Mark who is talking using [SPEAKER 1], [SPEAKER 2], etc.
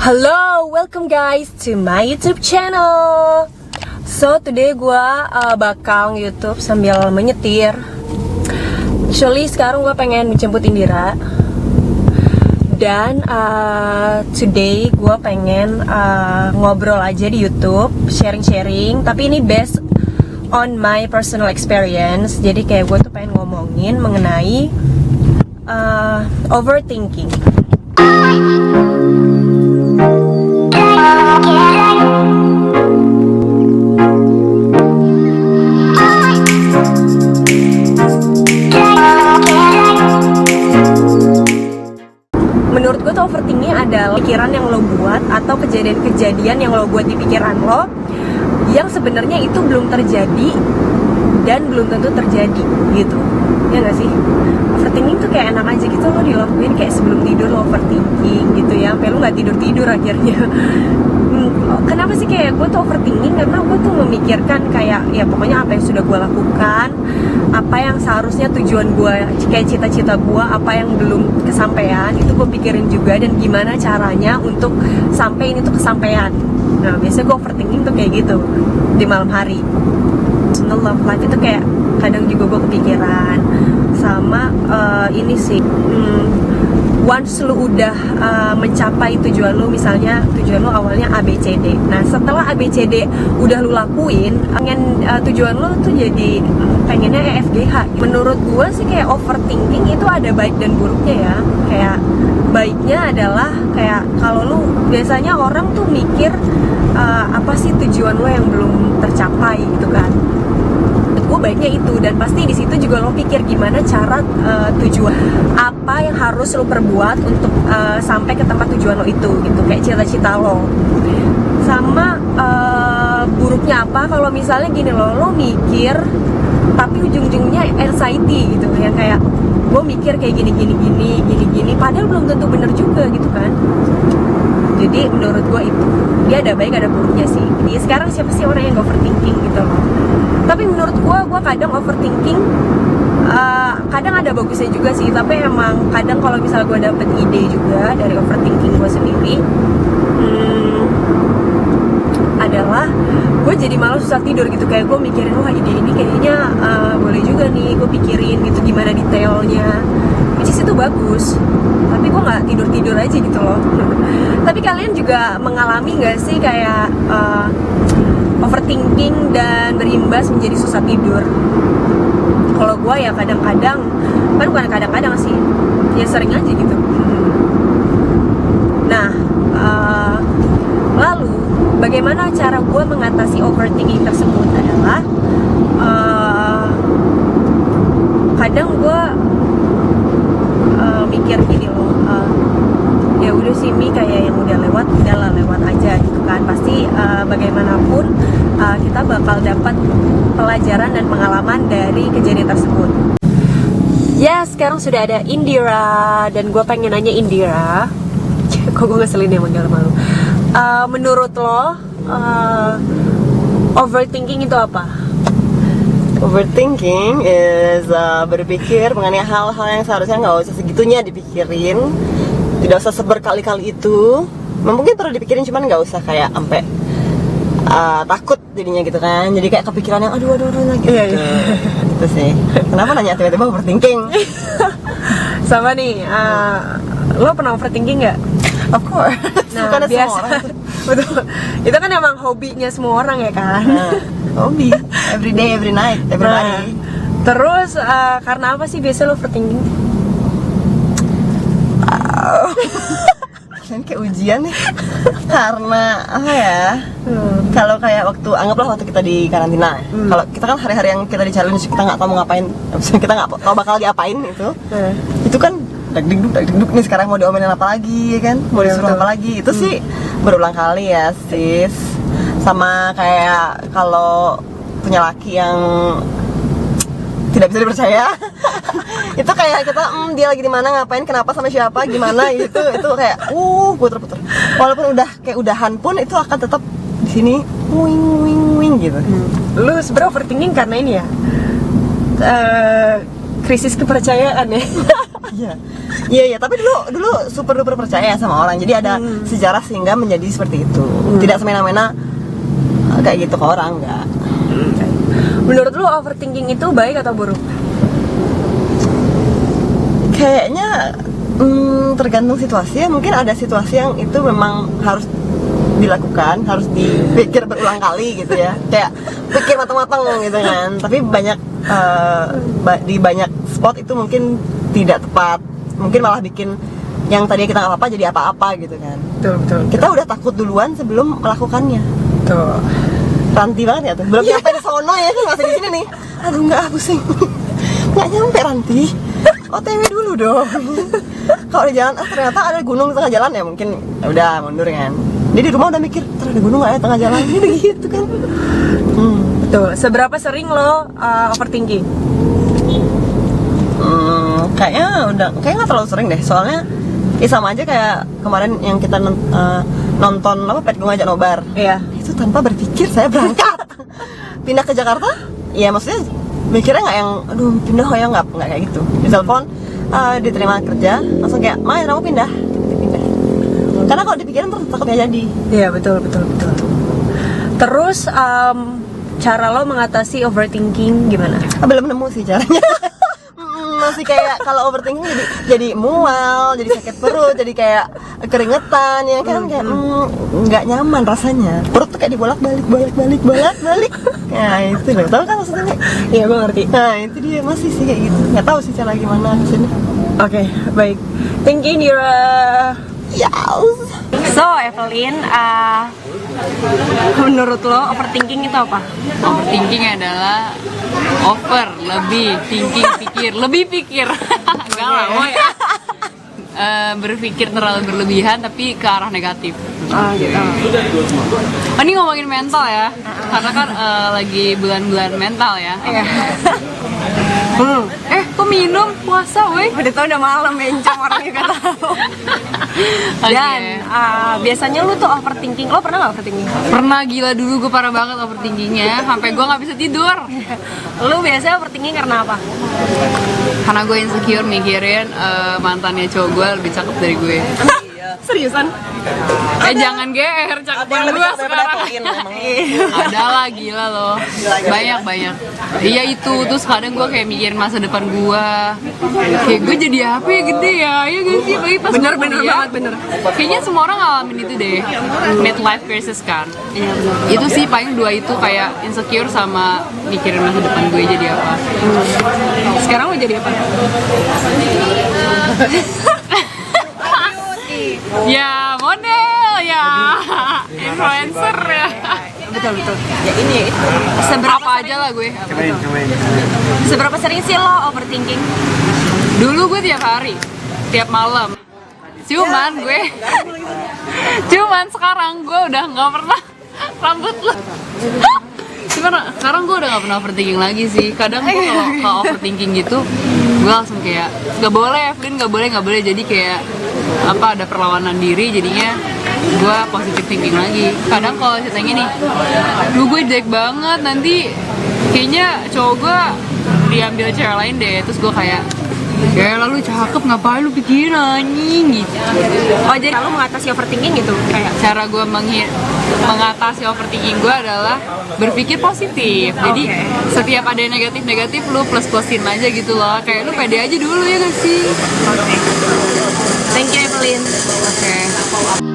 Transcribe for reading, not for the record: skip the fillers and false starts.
[SPEAKER 1] Halo, welcome guys to my YouTube channel. So today gue bakal YouTube sambil menyetir. Actually sekarang gue pengen menjemput Indira. Dan today gue pengen ngobrol aja di YouTube, sharing-sharing. Tapi ini based on my personal experience. Jadi kayak gue tuh pengen ngomongin mengenai overthinking. Menurut gue tuh overthinking adalah pikiran yang lo buat atau kejadian-kejadian yang lo buat di pikiran lo yang sebenarnya itu belum terjadi dan belum tentu terjadi gitu. Ya gak sih? Overthinking tuh kayak enak aja gitu, lo dilakuin kayak sebelum tidur lo overthinking gitu ya, sampai lo gak tidur-tidur akhirnya. Kenapa sih kayak gue tuh overthinking? Karena gue tuh memikirkan kayak ya pokoknya apa yang sudah gue lakukan, apa yang seharusnya tujuan gue, kayak cita-cita gue, apa yang belum kesampaian, itu gue pikirin juga, dan gimana caranya untuk sampai ini tuh kesampaian. Nah biasanya gue overthinking tuh kayak gitu di malam hari. Personal love life itu kayak kadang juga gue kepikiran sama ini sih. Once lu udah mencapai tujuan lu, misalnya tujuan lu awalnya ABCD. Nah setelah ABCD udah lu lakuin, pengen tujuan lu tuh jadi pengennya EFGH. Menurut gue sih kayak overthinking itu ada baik dan buruknya ya. Kayak baiknya adalah kayak kalau lu biasanya orang tuh mikir apa sih tujuan lu yang belum tercapai gitu kan. Gue baiknya itu, dan pasti di situ juga lo pikir gimana cara tujuan apa yang harus lo perbuat untuk sampai ke tempat tujuan lo itu gitu, kayak cita-cita lo. Sama buruknya apa kalau misalnya gini lo mikir tapi ujung-ujungnya anxiety gitu, yang kayak gue mikir kayak gini padahal belum tentu bener juga gitu kan. Jadi menurut gue itu dia ada baik ada buruknya sih. Jadi sekarang siapa sih orang yang overthinking gitu loh. Tapi menurut gue kadang overthinking kadang ada bagusnya juga sih. Tapi emang kadang kalau misalnya gue dapet ide juga dari overthinking gue sendiri, adalah gue jadi malah susah tidur gitu. Kayak gue mikirin, wah ide ini kayaknya boleh juga nih gue pikirin gitu, gimana detailnya, which is itu bagus. Tapi gue gak tidur-tidur aja gitu loh. Tapi kalian juga mengalami gak sih kayak overthinking dan berimbas menjadi susah tidur? Kalau gue ya kadang-kadang, kan bukan kadang-kadang sih, ya sering aja gitu. Nah, lalu bagaimana cara gue mengatasi overthinking tersebut adalah kadang gue mikir gini loh, ya udah sih Mi, kayak yang udah lewat udahlah lewat aja gitu kan. Pasti bagaimanapun kita bakal dapat pelajaran dan pengalaman dari kejadian tersebut. Ya sekarang sudah ada Indira, dan gue pengen nanya Indira, kok gue ngeselin ya manggil malu. Menurut lo overthinking itu apa?
[SPEAKER 2] Overthinking is berpikir mengenai hal-hal yang seharusnya nggak usah segitunya dipikirin, tidak usah seberkali-kali itu. Mungkin perlu dipikirin, cuman nggak usah kayak sampai takut jadinya gitu kan. Jadi kayak kepikiran yang aduh gitu. Itu sih. Kenapa nanya tiba-tiba overthinking?
[SPEAKER 1] Sama nih, lo pernah overthinking nggak?
[SPEAKER 2] Of course.
[SPEAKER 1] Nah,
[SPEAKER 2] Bukan
[SPEAKER 1] biasa.
[SPEAKER 2] semua orang.
[SPEAKER 1] Betul. Itu kan emang hobinya semua orang ya kan?
[SPEAKER 2] Hobi. Every day, every night, everybody.
[SPEAKER 1] Terus karena apa sih biasa lo overthinking?
[SPEAKER 2] Ini kayak ujian nih. Karena apa ya? Kalau kayak anggaplah waktu kita di karantina. Kalau kita kan hari-hari yang kita di challenge, kita nggak tahu mau ngapain, kita nggak tahu bakal diapain itu. Itu kan deg-deg nih, sekarang mau diomelin apa lagi ya kan? Mau disuruh apa lagi? Itu sih berulang kali ya sis. Sama kayak kalau punya laki yang tidak bisa dipercaya. Itu kayak kita dia lagi di mana, ngapain, kenapa, sama siapa, gimana gitu. Itu kayak puter-puter. Walaupun udah kayak udahan pun itu akan tetap di sini wing gitu.
[SPEAKER 1] Lu sebenarnya overthinking karena ini ya, krisis kepercayaan ya.
[SPEAKER 2] Iya, tapi dulu super duper percaya sama orang. Jadi ada sejarah sehingga menjadi seperti itu. Tidak semena-mena kayak gitu ke orang, enggak.
[SPEAKER 1] Menurut lu overthinking itu baik atau buruk?
[SPEAKER 2] Kayaknya tergantung situasi ya. Mungkin ada situasi yang itu memang harus dilakukan, harus dipikir berulang kali gitu ya. Kayak pikir matang-matang gitu kan. Tapi banyak di banyak spot itu mungkin tidak tepat. Mungkin malah bikin yang tadinya kita nggak apa-apa jadi apa-apa gitu kan.
[SPEAKER 1] Betul.
[SPEAKER 2] Kita udah takut duluan sebelum melakukannya.
[SPEAKER 1] Tuh.
[SPEAKER 2] Ranti banget ya tuh. Belum nyampe di sono ya kan, masih di sini nih. Aduh nggak, pusing. Nggak nyampe Ranti. OTW dulu dong. Kalau di jalan ternyata ada gunung di tengah jalan ya mungkin ya udah mundur kan. Jadi di rumah udah mikir, terus ada gunung nggak ya tengah jalan ini gitu kan.
[SPEAKER 1] Betul. Seberapa sering lo overthinking?
[SPEAKER 2] Kayaknya nggak terlalu sering deh. Soalnya ya sama aja kayak kemarin yang kita nonton apa Pet Gue Ngajak Nobar.
[SPEAKER 1] Iya.
[SPEAKER 2] Itu tanpa berpikir saya berangkat pindah ke Jakarta. Ya maksudnya mikirnya nggak yang aduh pindah ya, nggak kayak gitu. Di telepon diterima kerja langsung kayak Mai kamu pindah. Karena kalau dipikirin terus takutnya jadi.
[SPEAKER 1] Iya, betul. Terus cara lo mengatasi overthinking gimana?
[SPEAKER 2] Belum nemu sih caranya. Masih kayak kalau overthinking jadi mual, jadi sakit perut, jadi kayak keringetan ya kan, kayak nggak nyaman rasanya. Perut tuh kayak dibolak-balik. Nah itu loh, tahu kan maksudnya?
[SPEAKER 1] Iya, gue ngerti.
[SPEAKER 2] Nah itu dia, masih sih kayak gitu. Nggak tahu sih cara gimana di sini.
[SPEAKER 1] Oke, baik. Thinking you're So, Evelyn, menurut lo overthinking itu apa?
[SPEAKER 3] Overthinking adalah over, lebih, thinking, pikir. Enggak lah, woy. Berpikir terlalu berlebihan tapi ke arah negatif.
[SPEAKER 1] Gitu.
[SPEAKER 3] Ini ngomongin mental ya, karena kan lagi bulan-bulan mental ya. Kok minum puasa, weh?
[SPEAKER 1] Udah tau udah malam, bencong orang juga tahu. Dan biasanya lu tuh overthinking. Lo pernah nggak overthinking?
[SPEAKER 3] Pernah, gila, dulu gue parah banget overthinkingnya, sampai gue nggak bisa tidur.
[SPEAKER 1] Lu biasanya overthinking karena apa?
[SPEAKER 3] Karena gue insecure mikirin mantannya cowok gue lebih cakep dari gue.
[SPEAKER 1] Seriusan?
[SPEAKER 3] Jangan GR, cakepan gue sekarang. Ada lah, gila loh. Banyak. Iya itu, terus kadang gue kayak mikirin masa depan gue. Kayak gue jadi apa ya gede ya? Iya gak sih? Bagi pas
[SPEAKER 1] Bener
[SPEAKER 3] kuliah.
[SPEAKER 1] banget, bener.
[SPEAKER 3] Kayaknya semua orang ngalamin itu deh. Midlife crisis kan. Itu sih paling dua itu, kayak insecure sama mikirin masa depan gue jadi apa.
[SPEAKER 1] Sekarang lo jadi apa?
[SPEAKER 3] Ya model ya, influencer ya.
[SPEAKER 1] Betul. Ya ini ya itu.
[SPEAKER 3] Seberapa aja lah gue.
[SPEAKER 1] Seberapa sering sih lo overthinking?
[SPEAKER 3] Dulu gue tiap hari, tiap malam. Cuman sekarang gue udah nggak pernah rambut lo. Cuman sekarang gue udah nggak pernah overthinking lagi sih. Kadang gue kalau overthinking gitu, gue langsung kayak nggak boleh, Evelyn nggak boleh. Jadi kayak ada perlawanan diri, jadinya gue positive thinking lagi. Kadang kalau ceritanya nih, gue jelek banget, nanti kayaknya cowok gue diambil cewek lain deh. Terus gue kayak ya lalu cakep, ngapain lu pikirin anjing gitu.
[SPEAKER 1] Oh, jadi lo mengatasi overthinking gitu? Kayak
[SPEAKER 3] Cara gue mengatasi overthinking gue adalah berpikir positif. Jadi setiap ada yang negatif lu plus-plusin aja gitu loh. Kayak lu pede aja dulu ya gak sih?
[SPEAKER 1] Thank you, Evelyn.
[SPEAKER 3] Oke.